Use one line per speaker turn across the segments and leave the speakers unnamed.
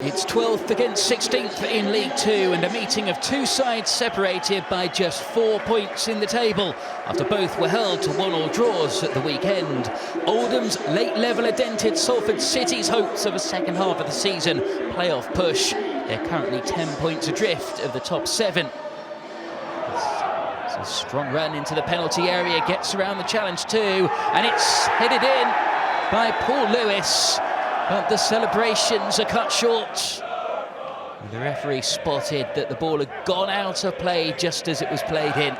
It's 12th against 16th in League Two, and a meeting of two sides separated by just 4 points in the table after both were held to 1-1 draws at the weekend. Oldham's late leveller dented Salford City's hopes of a second half of the season playoff push. They're currently 10 points adrift of the top 7. It's a strong run into the penalty area, gets around the challenge too, and it's headed in by Paul Lewis. But the celebrations are cut short. The referee spotted that the ball had gone out of play just as it was played in.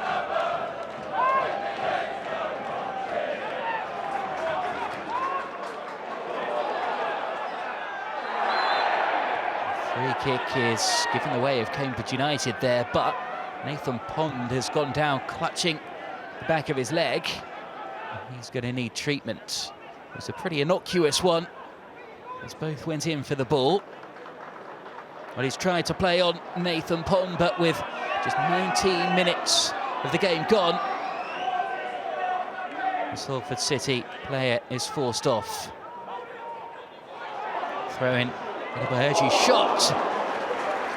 Free kick is given the way of Cambridge United there, but Nathan Pond has gone down clutching the back of his leg. He's going to need treatment. It's a pretty innocuous one, as both went in for the ball. Well, he's tried to play on Nathan Pond, but with just 19 minutes of the game gone, the Salford City player is forced off. Throw-in, Adebayo's shot.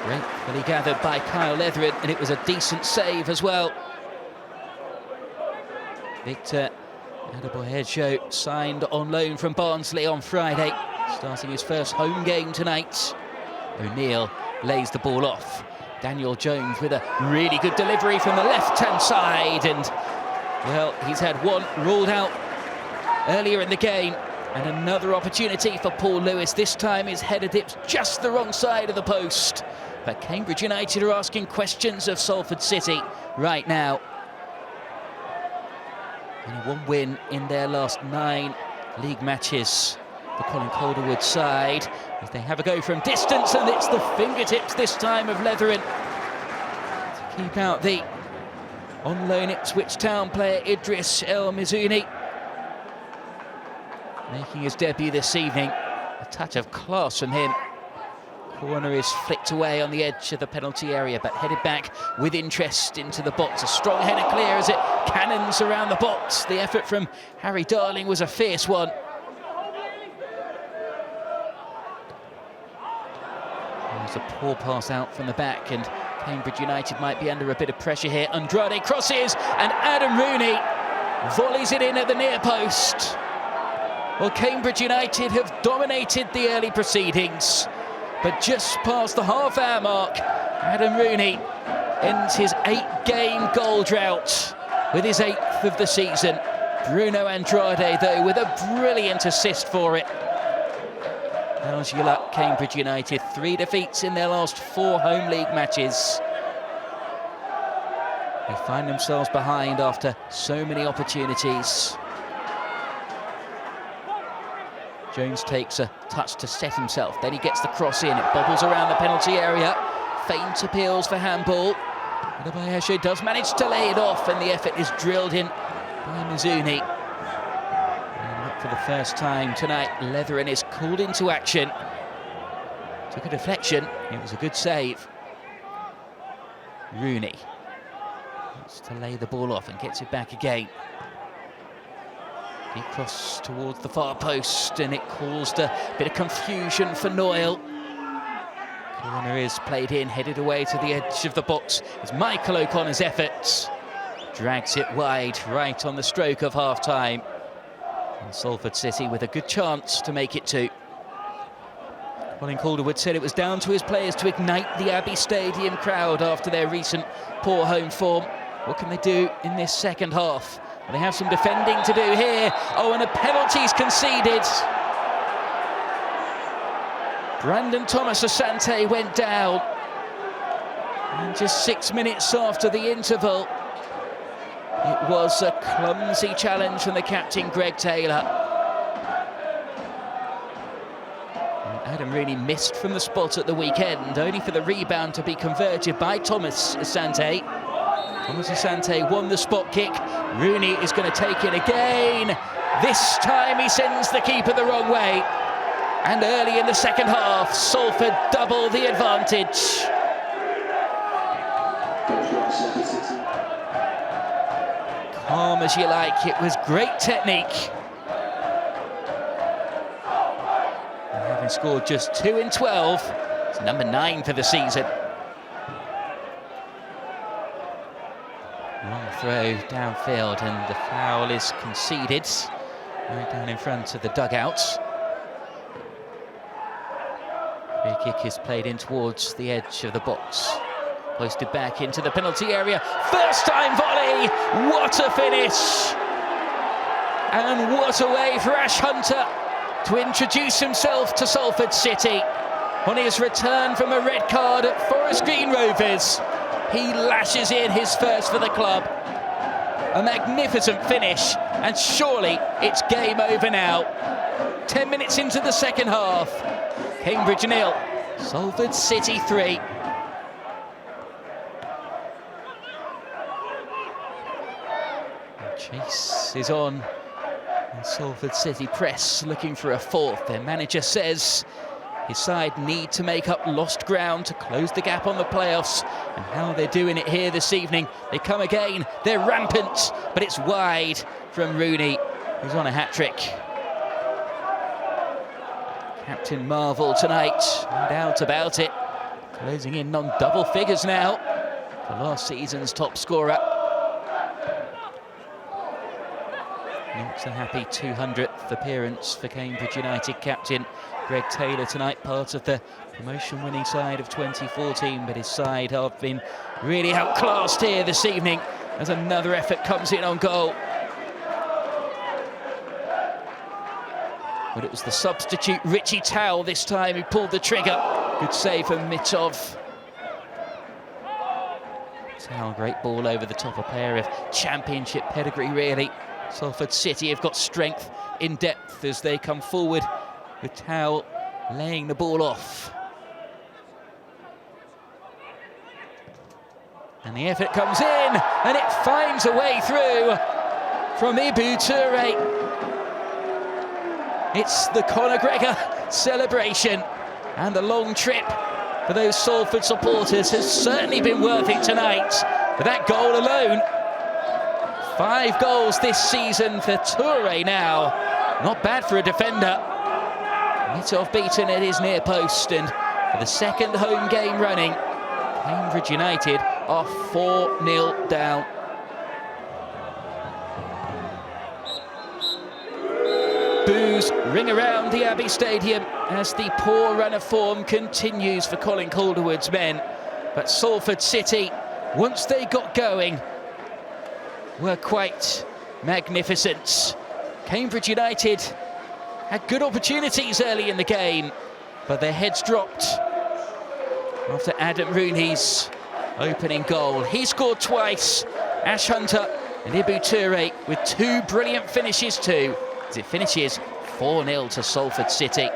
Gratefully gathered by Kyle Leatheritt, and it was a decent save as well. Victor Adebayo signed on loan from Barnsley on Friday, starting his first home game tonight. O'Neill lays the ball off. Daniel Jones with a really good delivery from the left-hand side, and, well, he's had one ruled out earlier in the game, and another opportunity for Paul Lewis. This time his header dips just the wrong side of the post. But Cambridge United are asking questions of Salford City right now. Only one win in their last 9 league matches. The Colin Calderwood side, as they have a go from distance, and it's the fingertips this time of Leatheritt to keep out the on loan Ipswich Town player Idris El Mizuni, making his debut this evening. A touch of class from him. Corner is flicked away on the edge of the penalty area, but headed back with interest into the box. A strong header clear as it cannons around the box. The effort from Harry Darling was a fierce one. There's a poor pass out from the back, and Cambridge United might be under a bit of pressure here. Andrade crosses, and Adam Rooney volleys it in at the near post. Well, Cambridge United have dominated the early proceedings, but just past the half-hour mark, Adam Rooney ends his 8-game goal drought with his 8th of the season. Bruno Andrade, though, with a brilliant assist for it. How's your luck, Cambridge United? 3 defeats in their last 4 home league matches. They find themselves behind after so many opportunities. Jones takes a touch to set himself, then he gets the cross in, it bobbles around the penalty area. Faint appeals for handball. Adebayo does manage to lay it off, and the effort is drilled in by Mizuni. And not for the first time tonight, Leatheritt is called into action. Took a deflection, it was a good save. Rooney wants to lay the ball off and gets it back again. He crossed towards the far post, and it caused a bit of confusion for Noyle. Corner is played in, headed away to the edge of the box. It's Michael O'Connor's effort. Drags it wide, right on the stroke of half-time. And Salford City with a good chance to make it 2. Colin Calderwood said it was down to his players to ignite the Abbey Stadium crowd after their recent poor home form. What can they do in this second half? They have some defending to do here. Oh, and a penalty's conceded. Brandon Thomas Asante went down. And just 6 minutes after the interval, it was a clumsy challenge from the captain, Greg Taylor. And Adam really missed from the spot at the weekend, only for the rebound to be converted by Thomas Asante. Thomas Asante won the spot kick. Rooney is going to take it again. This time he sends the keeper the wrong way. And early in the second half, Salford double the advantage. Calm as you like, it was great technique. And having scored just 2 in 12, number 9 for the season. Long throw downfield, and the foul is conceded. Right down in front of the dugouts. Free kick is played in towards the edge of the box. Posted back into the penalty area. First time volley! What a finish! And what a way for Ash Hunter to introduce himself to Salford City. On his return from a red card at Forest Green Rovers, he lashes in his first for the club. A magnificent finish, and surely it's game over now. 10 minutes into the second half. Cambridge 0, Salford City 3. Chase is on, and Salford City press looking for a fourth. Their manager says his side need to make up lost ground to close the gap on the playoffs, and how they're doing it here this evening. They come again, they're rampant, but it's wide from Rooney, who's on a hat-trick. Captain Marvel tonight, no doubt about it. Closing in on double figures now for last season's top scorer. Not a happy 200th appearance for Cambridge United captain Greg Taylor tonight, part of the promotion-winning side of 2014, but his side have been really outclassed here this evening as another effort comes in on goal. But it was the substitute Richie Towell this time who pulled the trigger. Good save from Mitov. Towell, great ball over the top, a player of championship pedigree really. Salford City have got strength in depth as they come forward, with Towell laying the ball off. And the effort comes in, and it finds a way through from Ibu Toure. It's the Conor Gregor celebration, and the long trip for those Salford supporters has certainly been worth it tonight. But that goal alone, 5 goals this season for Toure now. Not bad for a defender. Mitov beaten at his near post, and for the second home game running, Cambridge United are 4-0 down. Boos ring around the Abbey Stadium as the poor run of form continues for Colin Calderwood's men. But Salford City, once they got going, were quite magnificent. Cambridge United had good opportunities early in the game, but their heads dropped after Adam Rooney's opening goal. He scored twice. Ash Hunter and Ibu Toure with 2 brilliant finishes too, as it finishes 4-0 to Salford City.